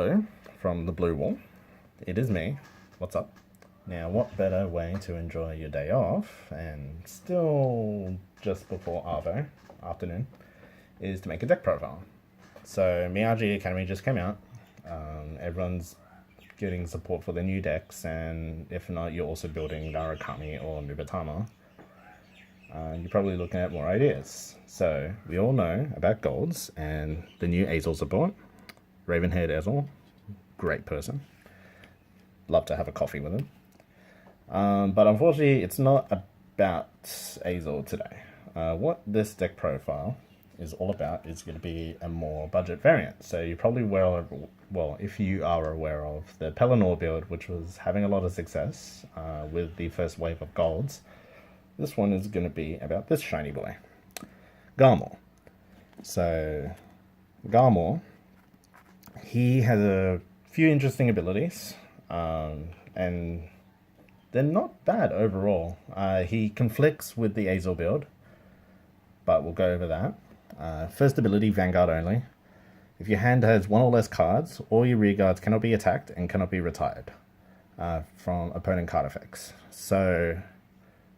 Hello from the blue wall. It is me. What's up? Now, what better way to enjoy your day off and still just before Arvo afternoon is to make a deck profile. So, Miyagi Academy just came out. Everyone's getting support for the new decks, and if not, you're also building Narukami or Mubatama. You're probably looking at more ideas. So, we all know about golds and the new Azel support. Raven-haired Azel, great person. Love to have a coffee with him. But unfortunately, it's not about Azel today. What this deck profile is all about is going to be a more budget variant. So you're probably well, if you are aware of the Paladin build, which was having a lot of success with the first wave of golds, this one is going to be about this shiny boy, Garmor. So Garmor, he has a few interesting abilities, and they're not bad overall. He conflicts with the Azel build, but we'll go over that. First ability, Vanguard only. If your hand has one or less cards, all your rear guards cannot be attacked and cannot be retired from opponent card effects. So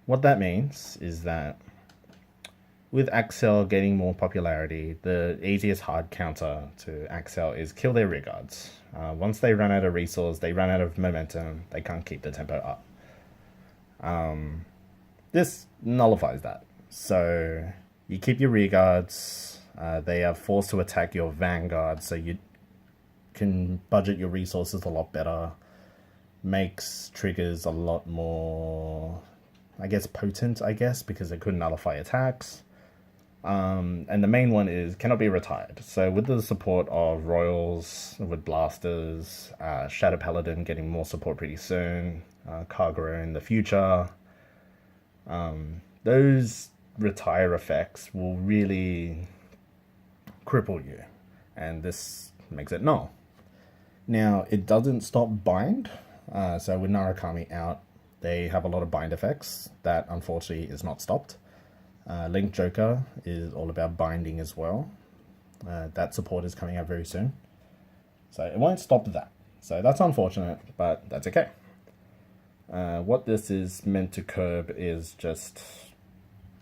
what that means is that with Axel getting more popularity, the easiest hard counter to Axel is kill their rear guards. Once they run out of resource, they run out of momentum, they can't keep the tempo up. This nullifies that. So you keep your rear guards, they are forced to attack your vanguard, so you can budget your resources a lot better, makes triggers a lot more, I guess, potent, because they couldn't nullify attacks. And the main one is cannot be retired. So with the support of Royals, with Blasters, Shadow Paladin getting more support pretty soon, Kagura in the future, those retire effects will really cripple you, and this makes it null. Now, it doesn't stop bind, so with Narukami out, they have a lot of bind effects that unfortunately is not stopped. Link Joker is all about binding as well. That support is coming out very soon, so it won't stop that. So that's unfortunate, but that's okay. What this is meant to curb is just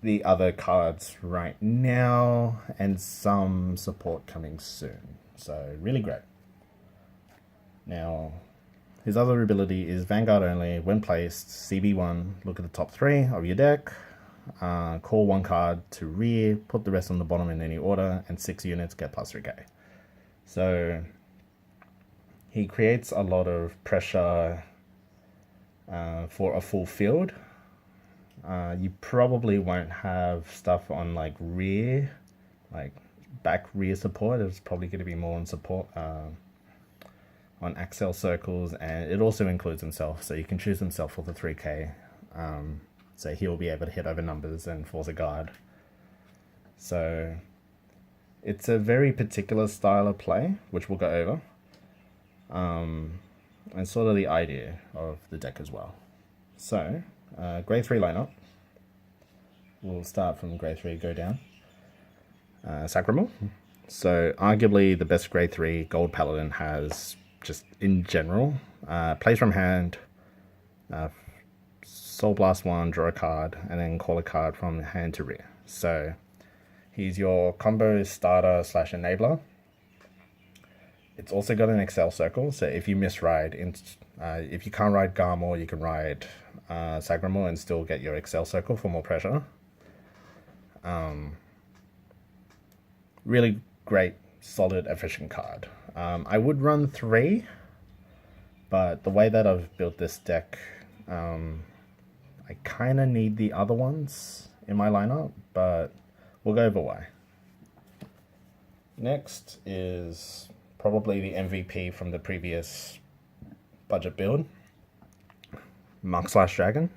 the other cards right now and some support coming soon. So really great. Now, his other ability is Vanguard only. When placed, CB1, look at the top 3 of your deck. Call 1 card to rear, put the rest on the bottom in any order, and 6 units get plus 3k. So he creates a lot of pressure for a full field. You probably won't have stuff on like rear, like back rear support. It's probably going to be more on support on Axel circles, and it also includes himself, so you can choose himself for the 3k. So he'll be able to hit over numbers and force a guard. So it's a very particular style of play, which we'll go over. And sort of the idea of the deck as well. So, grade 3 lineup. We'll start from grade 3, go down. Sacrament. So, arguably the best grade 3 gold paladin has, just in general, plays from hand, Soul Blast 1, draw a card, and then call a card from hand to rear. So he's your combo starter / enabler. It's also got an Excel circle, so if you misride, if you can't ride Garmor, you can ride Sagramor and still get your Excel circle for more pressure. Really great, solid, efficient card. I would run 3, but the way that I've built this deck, I kind of need the other ones in my lineup, but we'll go over why. Next is probably the MVP from the previous budget build, Monk / Dragon.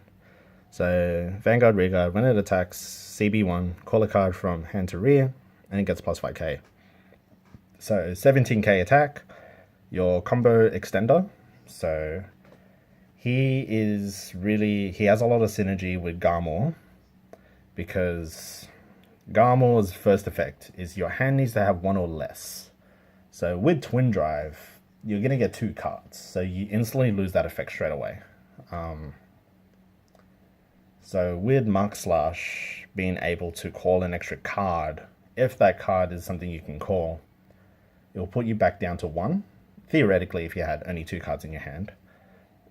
So Vanguard Rearguard, when it attacks, CB1, call a card from hand to rear, and it gets plus 5k. So 17k attack, your combo extender. So he has a lot of synergy with Garmor, because Garmor's first effect is your hand needs to have 1 or less. So with Twin Drive, you're going to get 2 cards. So you instantly lose that effect straight away. So with Mark Slash being able to call an extra card, if that card is something you can call, it'll put you back down to 1. Theoretically, if you had only 2 cards in your hand,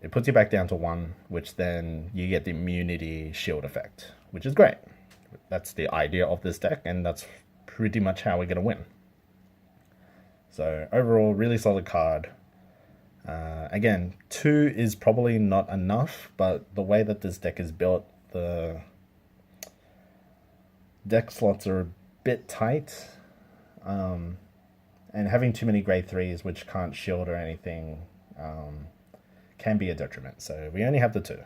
it puts you back down to 1, which then you get the immunity shield effect, which is great. That's the idea of this deck, and that's pretty much how we're going to win. So overall, really solid card. Again, 2 is probably not enough, but the way that this deck is built, the deck slots are a bit tight. And having too many grade 3s which can't shield or anything can be a detriment. So we only have the 2.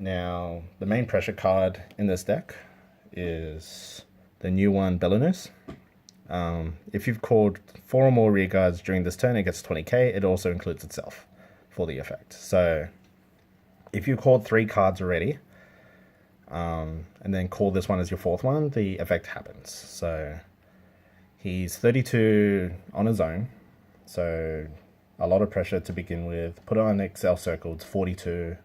Now, the main pressure card in this deck is the new one, Belanus. If you've called 4 or more rear guards during this turn, it gets 20k. It also includes itself for the effect. So if you called 3 cards already, and then call this one as your 4th one, the effect happens. So he's 32 on his own, so a lot of pressure to begin with. Put it on Excel circle, it's 42.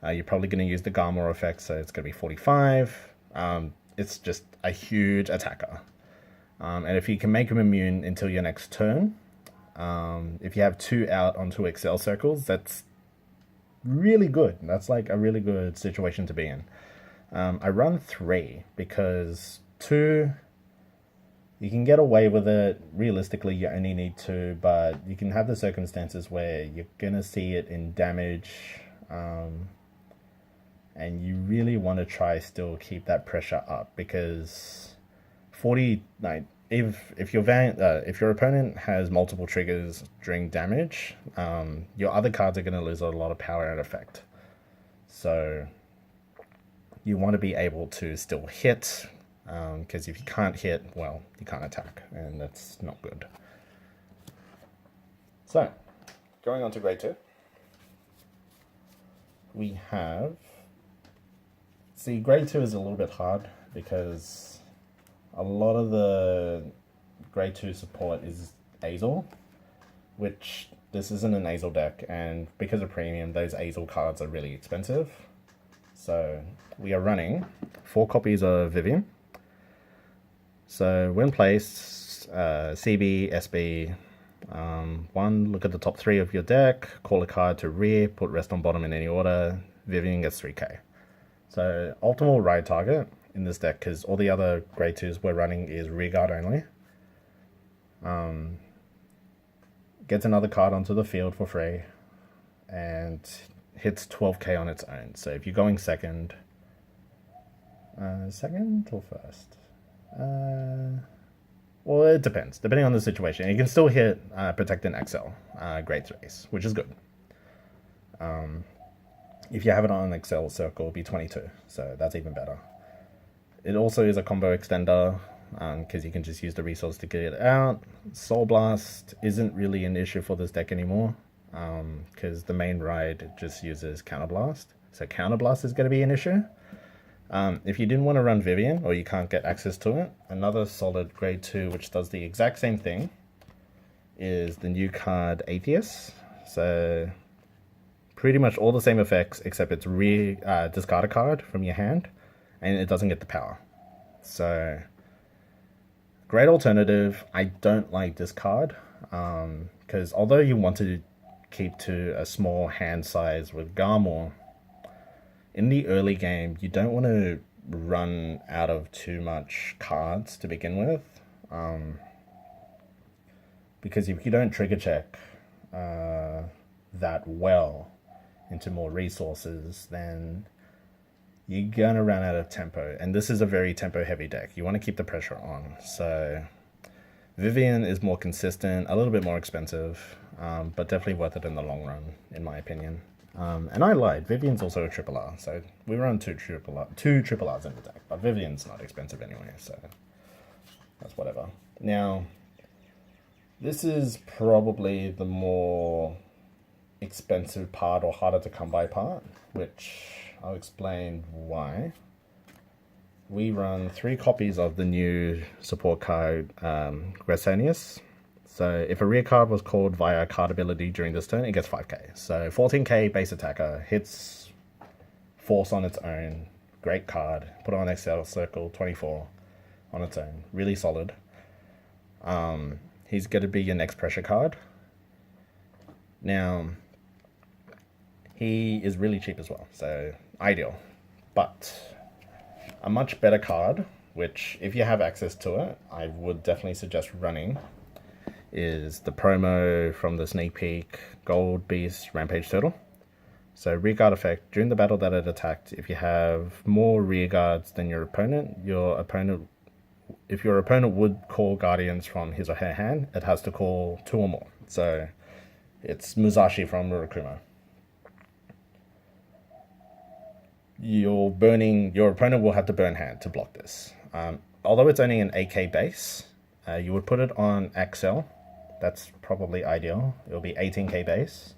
You're probably going to use the Garmor effect, so it's going to be 45. It's just a huge attacker. And if you can make him immune until your next turn, if you have 2 out on 2 Excel circles, that's really good. That's like a really good situation to be in. I run 3 because 2, you can get away with it. Realistically, you only need 2, but you can have the circumstances where you're going to see it in damage, and you really want to try still keep that pressure up, because 40, like, if your opponent has multiple triggers during damage, your other cards are going to lose a lot of power and effect. So you want to be able to still hit, because if you can't hit, well, you can't attack, and that's not good. So, going on to grade 2, we have... See, grade 2 is a little bit hard, because a lot of the grade 2 support is Azel, which this isn't an Azel deck, and because of premium, those Azel cards are really expensive. So we are running 4 copies of Vivian. So when placed, CB, SB, 1, look at the top 3 of your deck, call a card to rear, put rest on bottom in any order, Vivian gets 3k. So optimal ride target in this deck, because all the other grade 2s we're running is rear guard only. Gets another card onto the field for free, and hits 12k on its own. So if you're going second or first? Well, it depends, depending on the situation. You can still hit Protect and Excel grade 3s, which is good. If you have it on an Excel circle, it'll be 22, so that's even better. It also is a combo extender, because you can just use the resource to get it out. Soul Blast isn't really an issue for this deck anymore, because the main ride just uses Counterblast, so Counterblast is going to be an issue. If you didn't want to run Vivian, or you can't get access to it, another solid grade 2 which does the exact same thing is the new card Atheist. So pretty much all the same effects, except it's discard a card from your hand, and it doesn't get the power. So great alternative. I don't like this card, because although you want to keep to a small hand size with Garmor, in the early game you don't want to run out of too much cards to begin with, because if you don't trigger check that well into more resources, then you're gonna run out of tempo, and this is a very tempo heavy deck. You want to keep the pressure on. So Vivian is more consistent, a little bit more expensive, but definitely worth it in the long run, in my opinion. And I lied, Vivian's also a triple R, so we run two triple Rs in the deck, but Vivian's not expensive anyway, so that's whatever. Now, this is probably the more expensive part, or harder to come by part, which I'll explain why. We run 3 copies of the new support card, Gressanius. So if a rear card was called via card ability during this turn, it gets 5k. So 14k base attacker, hits force on its own, great card, put on Excel Circle 24 on its own, really solid. He's going to be your next pressure card. Now, he is really cheap as well, so ideal. But a much better card, which if you have access to it, I would definitely suggest running, is the promo from the sneak peek Gold Beast Rampage Turtle. So rear guard effect, during the battle that it attacked, if you have more rear guards than your opponent, if your opponent would call guardians from his or her hand, it has to call 2 or more. So it's Musashi from Murakumo. Your opponent will have to burn hand to block this. Although it's only an 8k base, you would put it on Axel. That's probably ideal. It'll be 18k base.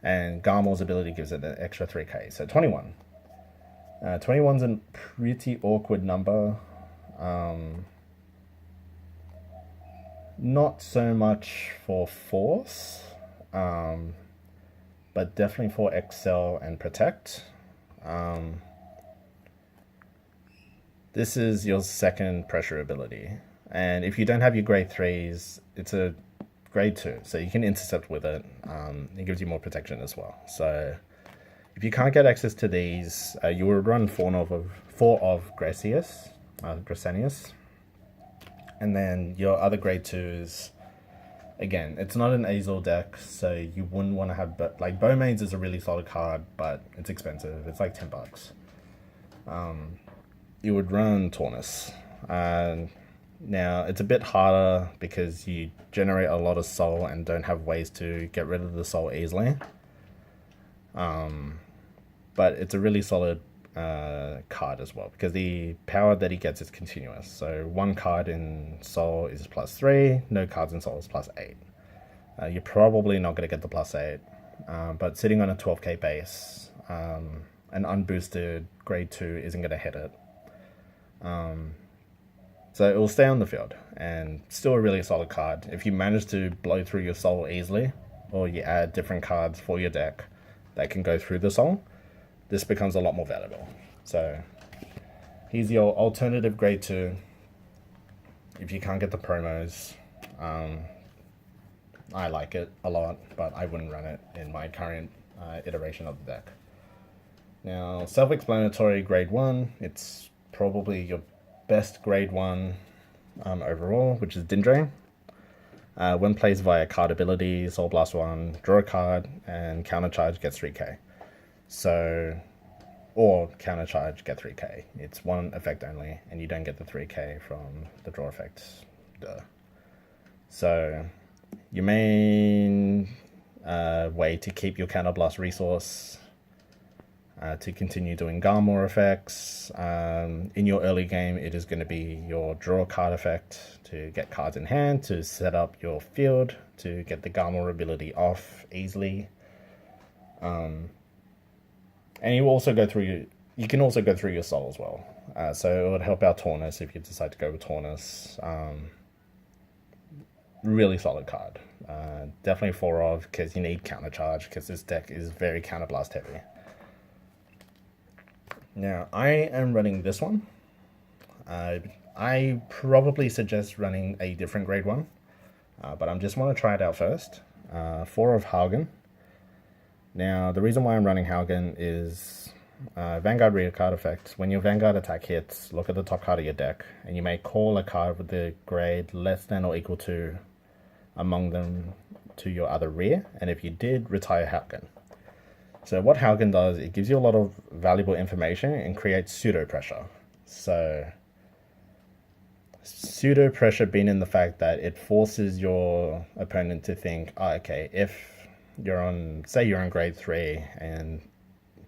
And Garmor's ability gives it an extra 3k, so 21. 21's a pretty awkward number. Not so much for force, but definitely for excel and protect. This is your second pressure ability, and if you don't have your grade 3s, it's a grade 2, so you can intercept with it. It gives you more protection as well. So if you can't get access to these, you will run 4 of Gracianius, and then your other grade 2s. Again, it's not an Azel deck, so you wouldn't want to have... like, Bowmaids is a really solid card, but it's expensive. It's like $10. You would run Taunus. Now, it's a bit harder because you generate a lot of soul and don't have ways to get rid of the soul easily. But it's a really solid card as well, because the power that he gets is continuous. So 1 card in soul is +3, no cards in soul is +8. You're probably not going to get the +8, but sitting on a 12k base, an unboosted grade 2 isn't going to hit it. So it will stay on the field, and still a really solid card. If you manage to blow through your soul easily, or you add different cards for your deck that can go through the soul, this becomes a lot more valuable. So he's your alternative grade 2 if you can't get the promos. I like it a lot, but I wouldn't run it in my current iteration of the deck. Now, self-explanatory grade 1, it's probably your best grade 1 overall, which is Dindre. When plays via card ability, Soul Blast 1, draw a card, and countercharge gets 3k. So, or countercharge get 3k. It's 1 effect only, and you don't get the 3k from the draw effect. Duh. So, your main way to keep your counterblast resource to continue doing Garmor effects. In your early game, it is going to be your draw card effect to get cards in hand, to set up your field, to get the Garmor ability off easily. And you also go through you can also go through your soul as well. So it would help out Taunus if you decide to go with Taunus. Really solid card. Definitely 4 of, because you need countercharge, because this deck is very counterblast heavy. Now, I am running this one. I probably suggest running a different grade 1, but I just want to try it out first. 4 of Haugen. Now, the reason why I'm running Haugen is Vanguard rear card effect. When your Vanguard attack hits, look at the top card of your deck, and you may call a card with the grade less than or equal to among them to your other rear, and if you did, retire Haugen. So what Haugen does, it gives you a lot of valuable information and creates pseudo pressure. So pseudo pressure being in the fact that it forces your opponent to think, oh, okay, if you're on, say you're on grade 3 and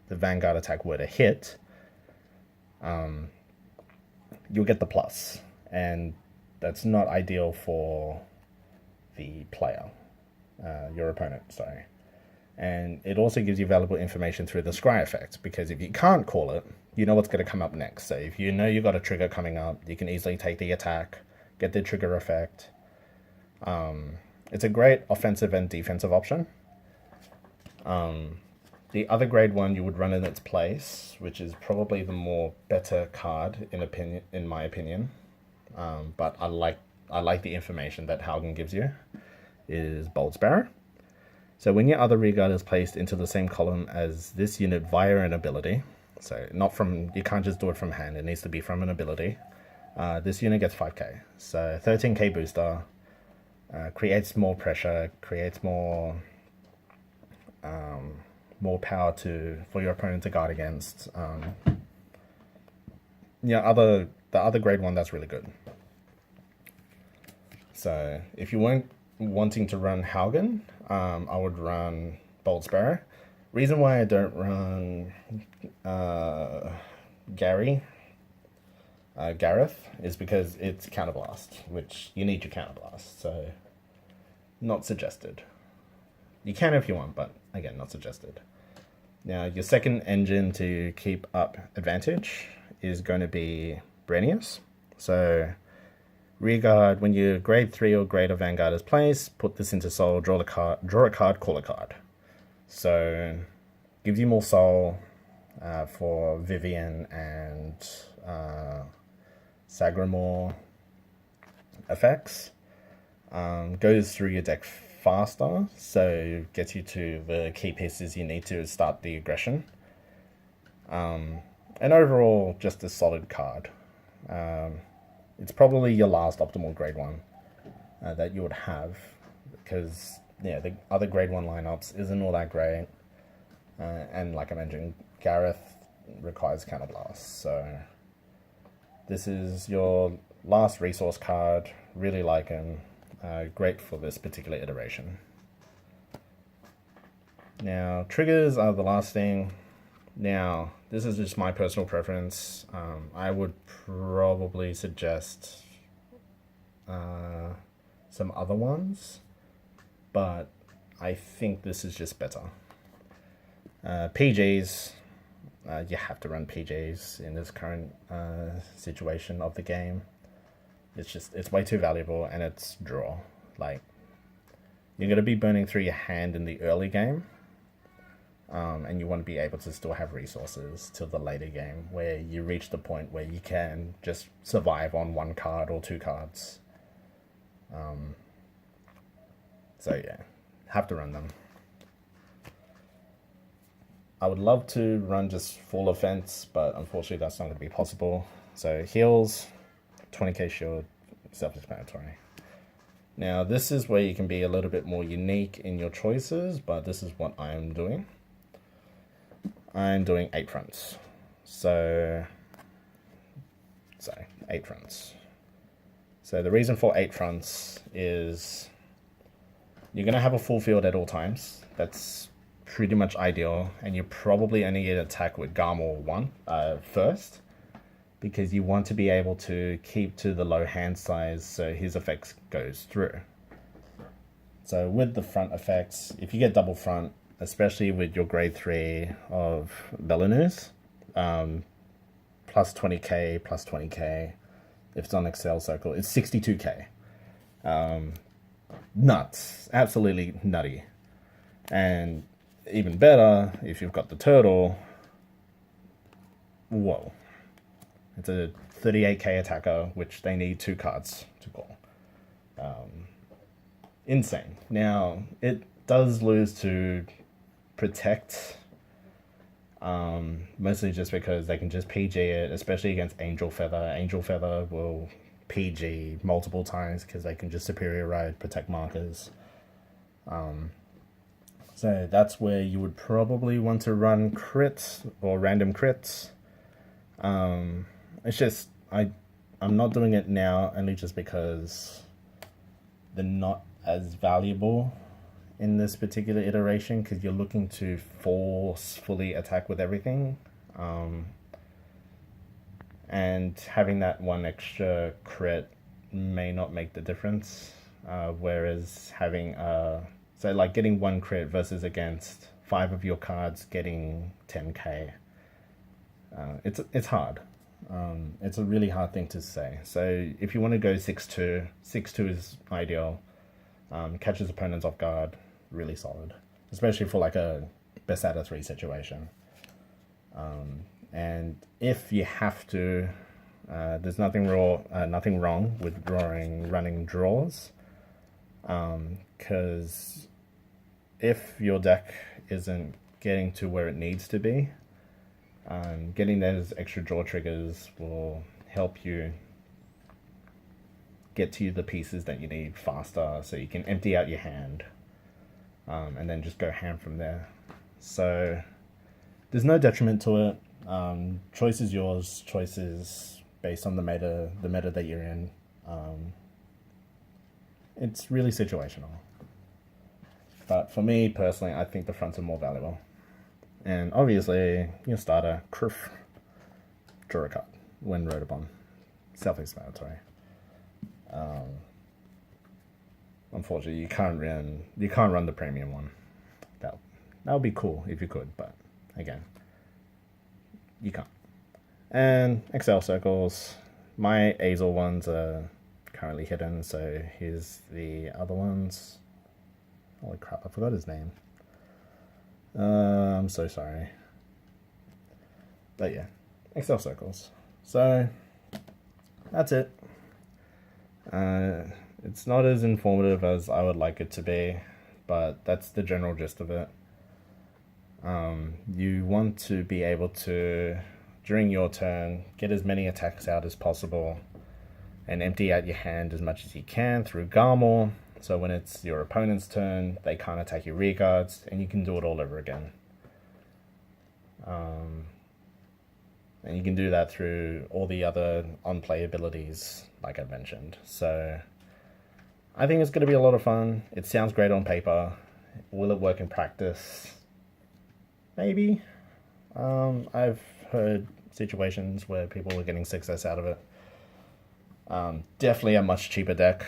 the Vanguard attack were to hit, you'll get the plus, and that's not ideal for the player, your opponent, sorry. And it also gives you valuable information through the scry effect, because if you can't call it, you know what's going to come up next. So if you know you've got a trigger coming up, you can easily take the attack, get the trigger effect. It's a great offensive and defensive option. The other grade 1 you would run in its place, which is probably the more better card in my opinion. But I like the information that Haugen gives you, is Bold Sparrow. So when your other rearguard is placed into the same column as this unit via an ability, so you can't just do it from hand, it needs to be from an ability, this unit gets 5k. So 13k booster, creates more pressure, creates more power for your opponent to guard against. The other grade 1, that's really good. So if you weren't wanting to run Haugen, I would run Bold Sparrow. Reason why I don't run Gareth is because it's Counterblast, which you need your Counterblast, so not suggested. You can if you want, but again, not suggested. Now, your second engine to keep up advantage is going to be Brenius. So rearguard, when your grade 3 or greater Vanguard is placed, put this into soul, draw a card, call a card. So gives you more soul for Vivian and Sagramore effects. Goes through your deck faster, so gets you to the key pieces you need to start the aggression. And overall, just a solid card. It's probably your last optimal grade 1 that you would have, because the other grade 1 lineups isn't all that great. And like I mentioned, Gareth requires Counterblast, so this is your last resource card. Really like him. Great for this particular iteration. Now, triggers are the last thing. Now, this is just my personal preference. I would probably suggest some other ones, but I think this is just better. PGs, you have to run PGs in this current situation of the game. It's way too valuable, and it's draw. Like, you're going to be burning through your hand in the early game, and you want to be able to still have resources till the later game, where you reach the point where you can just survive on 1 card or 2 cards. So yeah, have to run them. I would love to run just full offense, but unfortunately that's not going to be possible. So heals, 20k shield, self-explanatory. Now this is where you can be a little bit more unique in your choices, but this is what I am doing. I'm doing 8 fronts. So 8 fronts. So the reason for 8 fronts is you're going to have a full field at all times. That's pretty much ideal, and you probably only get attack with Garmor 1 first, because you want to be able to keep to the low hand size so his effects goes through. So with the front effects, if you get double front, especially with your grade 3 of Belinus, plus 20k, plus 20k, if it's on Excel Circle, it's 62k. Nuts. Absolutely nutty. And even better, if you've got the turtle, whoa. It's a 38k attacker, which they need 2 cards to call. Insane. Now, it does lose to protect, mostly just because they can just PG it, especially against Angel Feather. Angel Feather will PG multiple times because they can just superior ride, protect markers. So that's where you would probably want to run crits or random crits. It's just, I'm not doing it now only just because they're not as valuable in this particular iteration, because you're looking to forcefully attack with everything. And having that 1 extra crit may not make the difference. Whereas having so like getting 1 crit versus against 5 of your cards getting 10k, it's hard. It's a really hard thing to say. So if you want to go 6-2, 6-2 is ideal. Catches opponents off guard, really solid, especially for like a best out of 3 situation. And if you have to, there's nothing wrong with running draws, because if your deck isn't getting to where it needs to be, getting those extra draw triggers will help you get to the pieces that you need faster, so you can empty out your hand, and then just go ham from there. So there's no detriment to it. Choice is yours. Choice is based on the meta that you're in. It's really situational. But for me personally, I think the fronts are more valuable. And obviously, your starter, Krif, draw a card when Rotobon. Self-explanatory. Unfortunately, you can't run the premium one. That would be cool if you could, but again, you can't. And Excel circles. My Azel ones are currently hidden, so here's the other ones. Holy crap, I forgot his name. I'm so sorry. But yeah, Excel circles. So that's it. It's not as informative as I would like it to be, but that's the general gist of it. You want to be able to, during your turn, get as many attacks out as possible and empty out your hand as much as you can through Garmor, so when it's your opponent's turn, they can't attack your rear guards, and you can do it all over again. And you can do that through all the other on-play abilities, like I mentioned. So I think it's going to be a lot of fun. It sounds great on paper. Will it work in practice? Maybe. I've heard situations where people are getting success out of it. Definitely a much cheaper deck,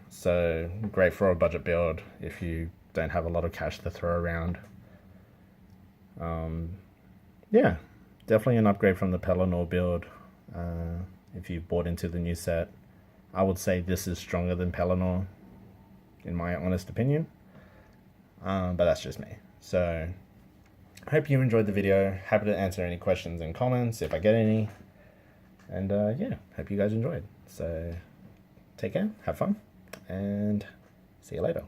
so great for a budget build if you don't have a lot of cash to throw around. Yeah, definitely an upgrade from the Paladin build. If you bought into the new set, I would say this is stronger than Paladin, in my honest opinion. But that's just me. So I hope you enjoyed the video. Happy to answer any questions and comments if I get any. And yeah, hope you guys enjoyed. So take care, have fun, and see you later.